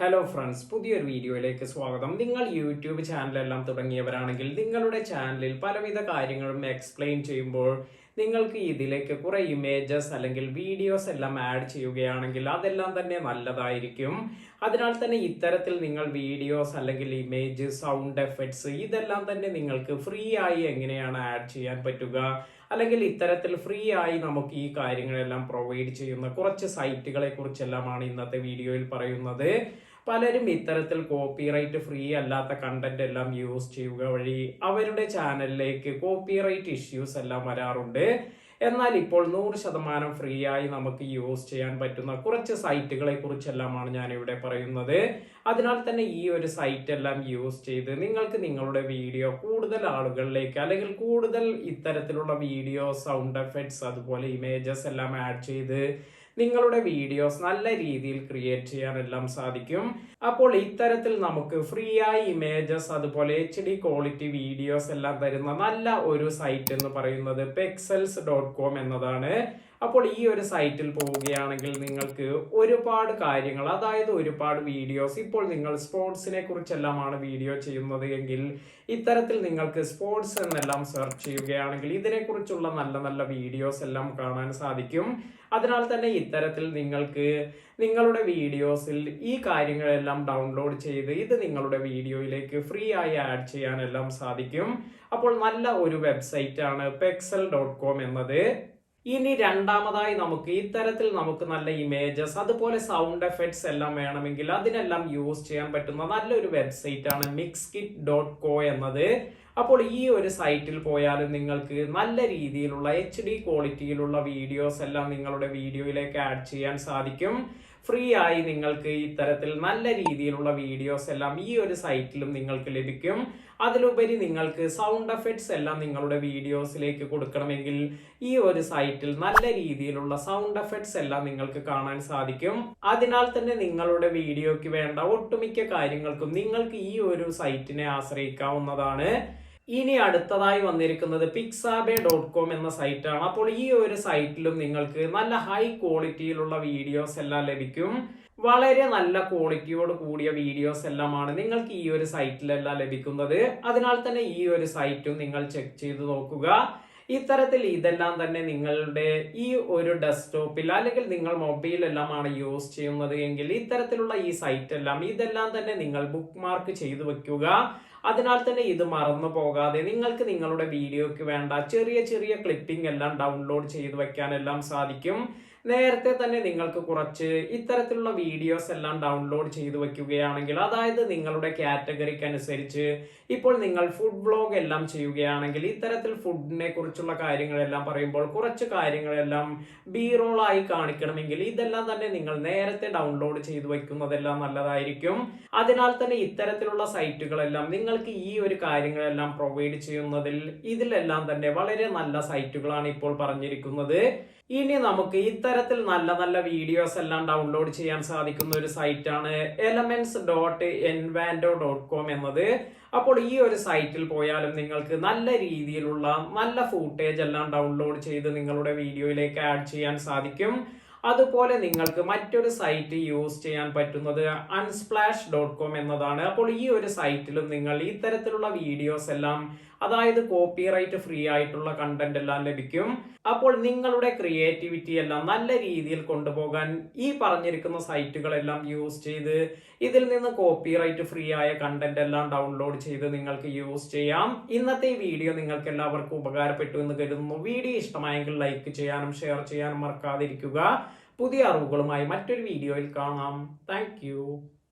Hello friends, പുതിയൊരു വീഡിയോയിലേക്ക് സ്വാഗതം. നിങ്ങൾ യൂട്യൂബ് ചാനലെല്ലാം തുടങ്ങിയവരാണെങ്കിൽ നിങ്ങളുടെ ചാനലിൽ പലവിധ കാര്യങ്ങളും എക്സ്പ്ലെയിൻ ചെയ്യുമ്പോൾ നിങ്ങൾക്ക് ഇതിലേക്ക് കുറെ ഇമേജസ് അല്ലെങ്കിൽ വീഡിയോസ് എല്ലാം ആഡ് ചെയ്യുകയാണെങ്കിൽ അതെല്ലാം തന്നെ നല്ലതായിരിക്കും. അതിനാൽ തന്നെ ഇത്തരത്തിൽ നിങ്ങൾ വീഡിയോസ് അല്ലെങ്കിൽ ഇമേജ്, സൗണ്ട് എഫക്ട്സ് ഇതെല്ലാം തന്നെ നിങ്ങൾക്ക് ഫ്രീ ആയി എങ്ങനെയാണ് ആഡ് ചെയ്യാൻ പറ്റുക, അല്ലെങ്കിൽ ഇത്തരത്തിൽ ഫ്രീ ആയി നമുക്ക് ഈ കാര്യങ്ങളെല്ലാം പ്രൊവൈഡ് ചെയ്യുന്ന കുറച്ച് സൈറ്റുകളെ കുറിച്ചെല്ലാമാണ് ഇന്നത്തെ വീഡിയോയിൽ പറയുന്നത്. പലരും ഇത്തരത്തിൽ കോപ്പിറൈറ്റ് ഫ്രീ അല്ലാത്ത കണ്ടന്റ് എല്ലാം യൂസ് ചെയ്യുക വഴി അവരുടെ ചാനലിലേക്ക് കോപ്പിറൈറ്റ് ഇഷ്യൂസ് എല്ലാം വരാറുണ്ട്. എന്നാൽ ഇപ്പോൾ 100% ഫ്രീ ആയി നമുക്ക് യൂസ് ചെയ്യാൻ പറ്റുന്ന കുറച്ച് സൈറ്റുകളെ കുറിച്ചെല്ലാമാണ് ഞാൻ ഇവിടെ പറയുന്നത്. അതിനാൽ തന്നെ ഈ ഒരു സൈറ്റ് എല്ലാം യൂസ് ചെയ്ത് നിങ്ങൾക്ക് നിങ്ങളുടെ വീഡിയോ കൂടുതൽ ആളുകളിലേക്ക്, അല്ലെങ്കിൽ കൂടുതൽ ഇത്തരത്തിലുള്ള വീഡിയോ, സൗണ്ട് എഫക്ട്സ്, അതുപോലെ ഇമേജസ് എല്ലാം ആഡ് ചെയ്ത് നിങ്ങളുടെ വീഡിയോസ് നല്ല രീതിയിൽ ക്രിയേറ്റ് ചെയ്യാനെല്ലാം സാധിക്കും. അപ്പോൾ ഇത്തരത്തിൽ നമുക്ക് ഫ്രീ ആയി ഇമേജസ്, അതുപോലെ HD ക്വാളിറ്റി വീഡിയോസ് എല്ലാം തരുന്ന നല്ല ഒരു സൈറ്റ് എന്ന് പറയുന്നത് pexels.com എന്നതാണ്. അപ്പോൾ ഈ ഒരു സൈറ്റിൽ പോവുകയാണെങ്കിൽ നിങ്ങൾക്ക് ഒരുപാട് കാര്യങ്ങൾ, അതായത് ഒരുപാട് വീഡിയോസ്, ഇപ്പോൾ നിങ്ങൾ സ്പോർട്സിനെ കുറിച്ചെല്ലാമാണ് വീഡിയോ ചെയ്യുന്നത് എങ്കിൽ ഇത്തരത്തിൽ നിങ്ങൾക്ക് സ്പോർട്സ് എന്നെല്ലാം സെർച്ച് ചെയ്യുകയാണെങ്കിൽ ഇതിനെക്കുറിച്ചുള്ള നല്ല നല്ല വീഡിയോസ് എല്ലാം കാണാൻ സാധിക്കും. അതിനാൽ തന്നെ ഇത്തരത്തിൽ നിങ്ങൾക്ക് നിങ്ങളുടെ വീഡിയോസിൽ ഈ കാര്യങ്ങളെല്ലാം ഡൗൺലോഡ് ചെയ്ത് ഇത് നിങ്ങളുടെ വീഡിയോയിലേക്ക് ഫ്രീ ആയി ആഡ് ചെയ്യാനെല്ലാം സാധിക്കും. അപ്പോൾ നല്ല ഒരു വെബ്സൈറ്റ് ആണ് pexels.com എന്നത്. ഇനി രണ്ടാമതായി നമുക്ക് ഇത്തരത്തിൽ നമുക്ക് നല്ല ഇമേജസ്, അതുപോലെ സൗണ്ട് എഫക്ട്സ് എല്ലാം വേണമെങ്കിൽ അതിനെല്ലാം യൂസ് ചെയ്യാൻ പറ്റുന്ന നല്ലൊരു വെബ്സൈറ്റ് ആണ് mixkit.co എന്നത്. അപ്പോൾ ഈ ഒരു സൈറ്റിൽ പോയാലും നിങ്ങൾക്ക് നല്ല രീതിയിലുള്ള HD ക്വാളിറ്റിയിലുള്ള വീഡിയോസ് എല്ലാം നിങ്ങളുടെ വീഡിയോയിലേക്ക് ആഡ് ചെയ്യാൻ സാധിക്കും. ഫ്രീ ആയി നിങ്ങൾക്ക് ഇത്തരത്തിൽ നല്ല രീതിയിലുള്ള വീഡിയോസ് എല്ലാം ഈ ഒരു സൈറ്റിലും നിങ്ങൾക്ക് ലഭിക്കും. അതിലുപരി നിങ്ങൾക്ക് സൗണ്ട് എഫക്ട്സ് എല്ലാം നിങ്ങളുടെ വീഡിയോസിലേക്ക് കൊടുക്കണമെങ്കിൽ ഈ ഒരു സൈറ്റിൽ നല്ല രീതിയിലുള്ള സൗണ്ട് എഫക്ട്സ് എല്ലാം നിങ്ങൾക്ക് കാണാൻ സാധിക്കും. അതിനാൽ തന്നെ നിങ്ങളുടെ വീഡിയോയ്ക്ക് വേണ്ട ഒട്ടുമിക്ക കാര്യങ്ങൾക്കും നിങ്ങൾക്ക് ഈ ഒരു സൈറ്റിനെ ആശ്രയിക്കാവുന്നതാണ്. ഇനി അടുത്തതായി വന്നിരിക്കുന്നത് pixabay.com എന്ന സൈറ്റാണ്. അപ്പോൾ ഈ ഒരു സൈറ്റിലും നിങ്ങൾക്ക് നല്ല ഹൈ ക്വാളിറ്റിയിലുള്ള വീഡിയോസ് എല്ലാം ലഭിക്കും. വളരെ നല്ല ക്വാളിറ്റിയോട് കൂടിയ വീഡിയോസ് എല്ലാമാണ് നിങ്ങൾക്ക് ഈ ഒരു സൈറ്റിലെല്ലാം ലഭിക്കുന്നത്. അതിനാൽ തന്നെ ഈ ഒരു സൈറ്റും നിങ്ങൾ ചെക്ക് ചെയ്ത് നോക്കുക. ഇത്തരത്തിൽ ഇതെല്ലാം തന്നെ നിങ്ങളുടെ ഈ ഒരു ഡെസ്ക്ടോപ്പിൽ അല്ലെങ്കിൽ നിങ്ങൾ മൊബൈലെല്ലാമാണ് യൂസ് ചെയ്യുന്നത് എങ്കിൽ ഇത്തരത്തിലുള്ള ഈ സൈറ്റ് എല്ലാം ഇതെല്ലാം തന്നെ നിങ്ങൾ ബുക്ക് മാർക്ക് ചെയ്തു വെക്കുക. അതിനാൽ തന്നെ ഇത് മറന്നു പോകാതെ നിങ്ങൾക്ക് നിങ്ങളുടെ വീഡിയോയ്ക്ക് വേണ്ട ചെറിയ ചെറിയ ക്ലിപ്പിംഗ് എല്ലാം ഡൗൺലോഡ് ചെയ്ത് വെക്കാനെല്ലാം സാധിക്കും. നേരത്തെ തന്നെ നിങ്ങൾക്ക് കുറച്ച് ഇത്തരത്തിലുള്ള വീഡിയോസ് എല്ലാം ഡൗൺലോഡ് ചെയ്ത് വെക്കുകയാണെങ്കിൽ, അതായത് നിങ്ങളുടെ കാറ്റഗറിക്ക് അനുസരിച്ച് ഇപ്പോൾ നിങ്ങൾ ഫുഡ് വ്ലോഗ് എല്ലാം ചെയ്യുകയാണെങ്കിൽ ഇത്തരത്തിൽ ഫുഡിനെ കുറിച്ചുള്ള കാര്യങ്ങളെല്ലാം പറയുമ്പോൾ കുറച്ച് കാര്യങ്ങളെല്ലാം B-roll ആയി കാണിക്കണമെങ്കിൽ ഇതെല്ലാം തന്നെ നിങ്ങൾ നേരത്തെ ഡൗൺലോഡ് ചെയ്ത് വെക്കുന്നതെല്ലാം നല്ലതായിരിക്കും. അതിനാൽ തന്നെ ഇത്തരത്തിലുള്ള സൈറ്റുകളെല്ലാം നിങ്ങൾക്ക് ഈ ഒരു കാര്യങ്ങളെല്ലാം പ്രൊവൈഡ് ചെയ്യുന്നതിൽ ഇതിലെല്ലാം തന്നെ വളരെ നല്ല സൈറ്റുകളാണ് ഇപ്പോൾ പറഞ്ഞിരിക്കുന്നത്. ഇനി നമുക്ക് ഇത്തരത്തിൽ നല്ല നല്ല വീഡിയോസ് എല്ലാം ഡൗൺലോഡ് ചെയ്യാൻ സാധിക്കുന്ന ഒരു സൈറ്റാണ് elements.envato.com എന്നത്. അപ്പോൾ ഈ ഒരു സൈറ്റിൽ പോയാലും നിങ്ങൾക്ക് നല്ല രീതിയിലുള്ള നല്ല ഫൂട്ടേജ് എല്ലാം ഡൗൺലോഡ് ചെയ്ത് നിങ്ങളുടെ വീഡിയോയിലേക്ക് ആഡ് ചെയ്യാൻ സാധിക്കും. അതുപോലെ നിങ്ങൾക്ക് മറ്റൊരു സൈറ്റ് യൂസ് ചെയ്യാൻ പറ്റുന്നത് unsplash.com എന്നതാണ്. അപ്പോൾ ഈ ഒരു സൈറ്റിലും നിങ്ങൾ ഇത്തരത്തിലുള്ള വീഡിയോസ് എല്ലാം, അതായത് കോപ്പിറൈറ്റ് ഫ്രീ ആയിട്ടുള്ള കണ്ടന്റ് എല്ലാം ലഭിക്കും. അപ്പോൾ നിങ്ങളുടെ ക്രിയേറ്റിവിറ്റി എല്ലാം നല്ല രീതിയിൽ കൊണ്ടുപോകാൻ ഈ പറഞ്ഞിരിക്കുന്ന സൈറ്റുകളെല്ലാം യൂസ് ചെയ്ത് ഇതിൽ നിന്ന് കോപ്പിറൈറ്റ് ഫ്രീ ആയ കണ്ടന്റ് എല്ലാം ഡൗൺലോഡ് ചെയ്ത് നിങ്ങൾക്ക് യൂസ് ചെയ്യാം. ഇന്നത്തെ ഈ വീഡിയോ നിങ്ങൾക്ക് എല്ലാവർക്കും ഉപകാരപ്പെട്ടു എന്ന് കരുതുന്നു. വീഡിയോ ഇഷ്ടമായെങ്കിൽ ലൈക്ക് ചെയ്യാനും ഷെയർ ചെയ്യാനും മറക്കാതിരിക്കുക. പുതിയ അറിവുകളുമായി മറ്റൊരു വീഡിയോയിൽ കാണാം. താങ്ക്